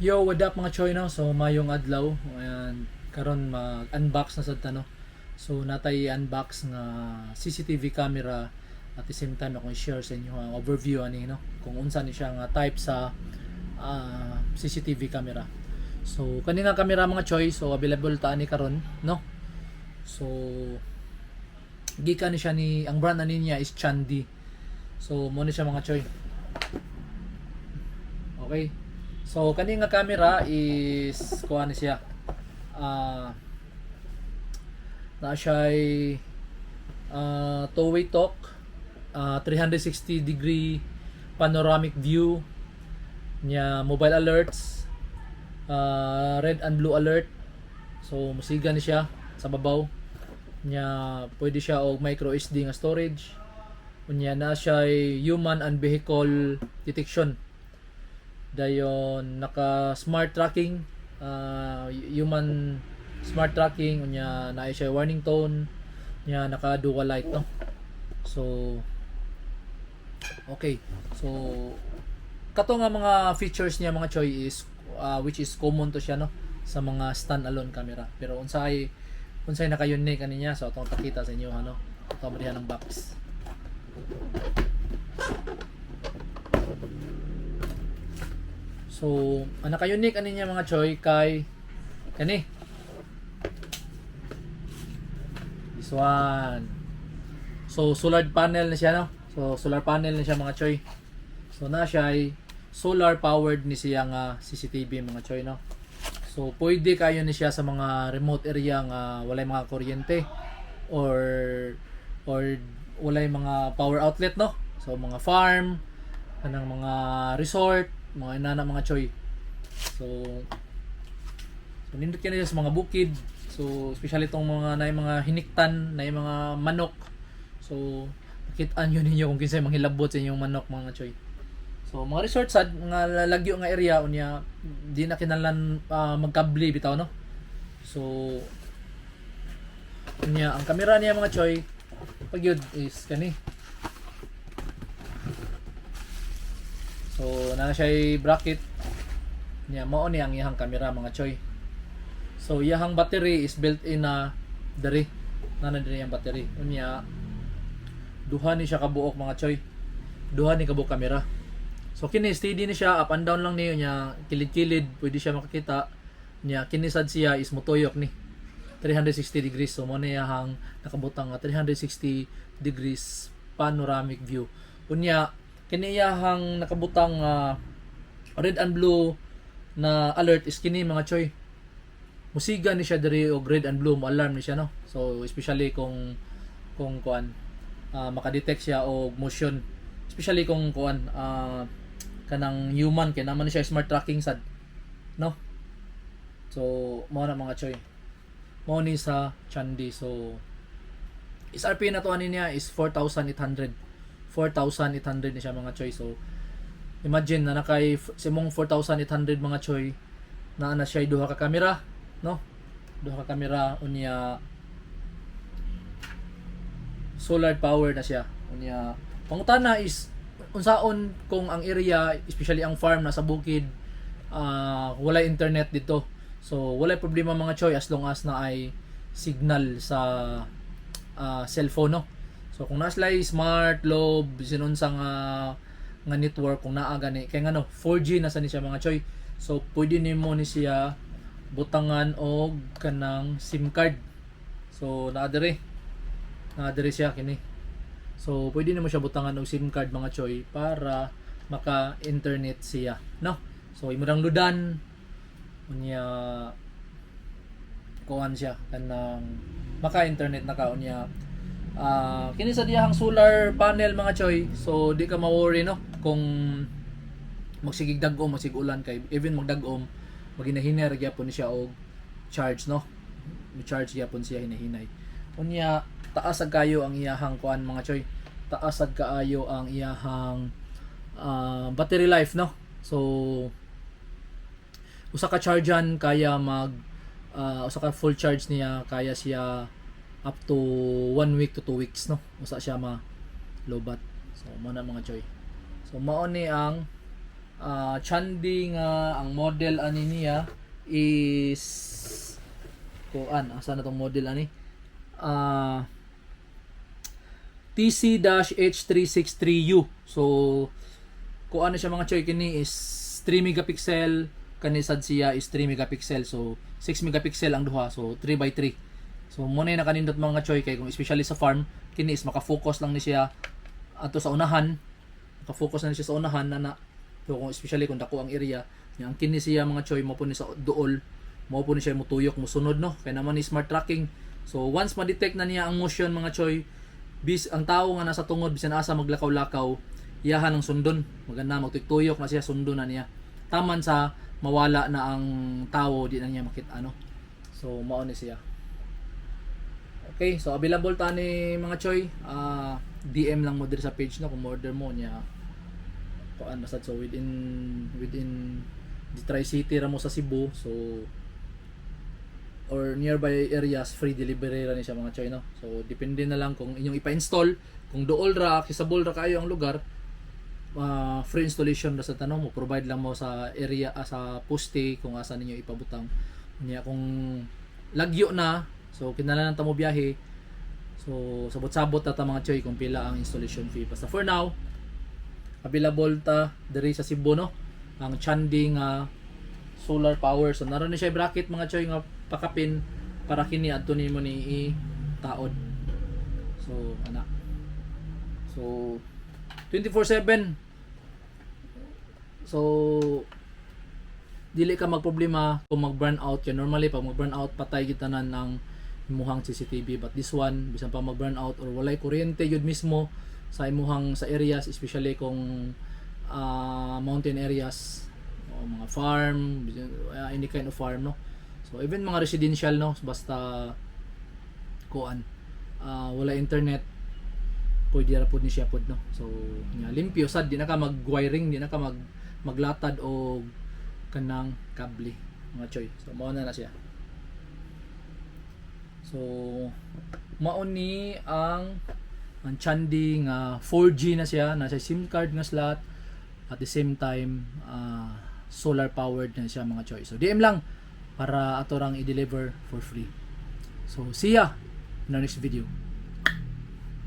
Yo, what up mga choy no? So mayong adlaw. Ayan, karon mag-unbox na sad ta no. So natay unbox nga CCTV camera at the same time ako i-share sa inyo ang overview ani no kung unsa ni siya nga type sa CCTV camera. So kani nga camera mga choy, so available ta ani karon no. So gikan ni siya ni ang brand ani niya is Chandi. So mo ni siya mga choy. Okay. So kani nga camera is kuha ni siya. Ah na siya two-way talk, 360 degree panoramic view nya mobile alerts, red and blue alert. So musiga ni siya sa babaw nya pwede siya og micro SD nga storage. Unya na siya human and vehicle detection. Dayon naka smart tracking, human smart tracking unya na siya warning tone nya naka dual light no. So okay. So kato nga mga features niya mga choy is which is common to siya no sa mga standalone camera. Pero unsay naka unique kaninya, so atong pakita sa inyo ano. Ato mo diha ng box. So, ang naka-unique ani niya mga choy kay kani. This one. So, solar panel na siya no. So, solar panel na siya mga choy. So, na siya ay solar powered ni siya nga CCTV mga choy no. So, pwede kayo ni siya sa mga remote area nga walay mga kuryente or walay mga power outlet no. So, mga farm, kanang mga resort, mga inana mga choy. So nindot ka na sa mga bukid. So especially tong mga nay mga hiniktan, nay mga manok. So makitaan yun ninyo kung kinsay manghilabot sa inyong manok mga choy. So mga resort sad nga lagyo nga area unya di na kinahanglan magkabli bitaw no. So unya ang kamera niya mga choy pagyud is kani. So na siya bracket niya mao ni ang iyang camera mga choy. So iyang battery is built in na diri na diri ang battery. Unya duha ni siya kabuok mga choy. Duha ni kabuok camera. So kini steady ni siya, up and down lang niyo niya, kilid-kilid pwede siya makakita. Niya kini sad siya is mutuyok ni 360 degrees. So mo ni iyang nakabutang 360 degrees panoramic view. Unya kini iyang nakabutang red and blue na alert is kini mga choy. Musiga ni siya diri og red and blue mo alarm ni siya no. So especially kung kuan makadetect siya og motion, especially kung kuan kanang human kay naman siya smart tracking sad no. So mao na mga choy. Mao ni sa Chandi. So SRP na to ani niya is 4,800 ni siya mga choy. So imagine na nakay simong 4,800 mga choy na siya duha ka camera no. Duha ka camera unya solar power na siya. Unya pangutana is unsaon kung ang area especially ang farm nasa bukid wala internet dito. So wala problema mga choy as long as na ay signal sa cellphone no. So kung nasa smart lob sinunsa nga network kung naa gani kay ngano 4G na sa ni siya mga choy. So pwede nimo ni siya butangan og kanang SIM card. So naa diri siya kini. So pwede nimo siya butangan og SIM card mga choy para maka-internet siya no. So imo lang ludan unya kuan siya kanang maka-internet na ka unya. Kini sa diyahang solar panel mga choy. So di ka ma-worry no kung magsigig dag-om magsig ulan kay even magdag-om maginahiner gyapon siya og charge no. Mi-charge gyapon siya hinahinay. Unya taas ag kayo ang iyahang kuan mga choy. Taas ag kaayo ang iyahang battery life no. So usa ka chargean kaya usa ka full charge niya kaya siya up to 1 week to 2 weeks no. Usa siya ma lobat. So mo na mga choy. So mao ni ang Chandi nga ang model ani niya is asa na tong model ani? TC-H363U. So kuan na siya mga choy, kini is 3 megapixel, kanisad siya is 3 megapixel. So 6 megapixel ang duha, so 3x3. So muna na kanindot mga choy, kay kung especially sa farm, kini is maka-focus lang ni siya ato sa unahan, maka-focus na siya sa unahan na. So kung especially kung dako ang area, yang kini siya mga choy mo po ni sa duol, mo po ni siya mutuyok mo sunod, no, kay naman ni smart tracking. So once ma-detect na niya ang motion mga choy, ang tao nga nasa tungod bisan asa maglakaw-lakaw, iyahan ang sundon, maganda magtuyok na siya, sundon na niya, taman sa mawala na ang tao, di na niya makita, ano. So mao ni siya. Okay, so available ta ni mga choy. DM lang mo diri sa page na kung order mo niya. Kuan basad, so within the Tri-City ra mo sa Cebu, so or nearby areas, free delivery ra ni siya mga choy, no. So depende na lang kung inyong ipa-install, kung duol ra, kisabol ra kayo ang lugar, free installation ra sa tanong mo, provide lang mo sa area, sa poste kung asa ninyo ipabutang niya. Kung lagyo na, so kinahanglan ta mo biyahe, so sabot-sabot ta mga choy kung pila ang installation fee. Basta for now, available ta diri sa Cebu, no, ang Chandi nga solar power. So naron ni siya bracket mga choy nga pakapin para kini adto nimo ni taod. So ana, so 24/7. So dili ka magproblema kung mag-burn out ka. Normally pag mag-burn out, patay gyud tanan ng imuhang CCTV, but this one bisan pa mag-burn out or walay kuryente yun mismo sa imuhang sa areas, especially kung mountain areas o mga farm, any kind of farm, no. So even mga residential, no, basta kuan wala internet, pwede ra pud ni siya pud, no. So nga limpyo sad, di na ka mag-wiring, di na ka maglatad o kanang kable mga choy. So mao na siya. So mao ni ang Chandi nga 4G na siya, nasa SIM card nga slot, at the same time solar powered na siya mga choy. So DM lang para ato rang i-deliver for free. So see ya in our next video.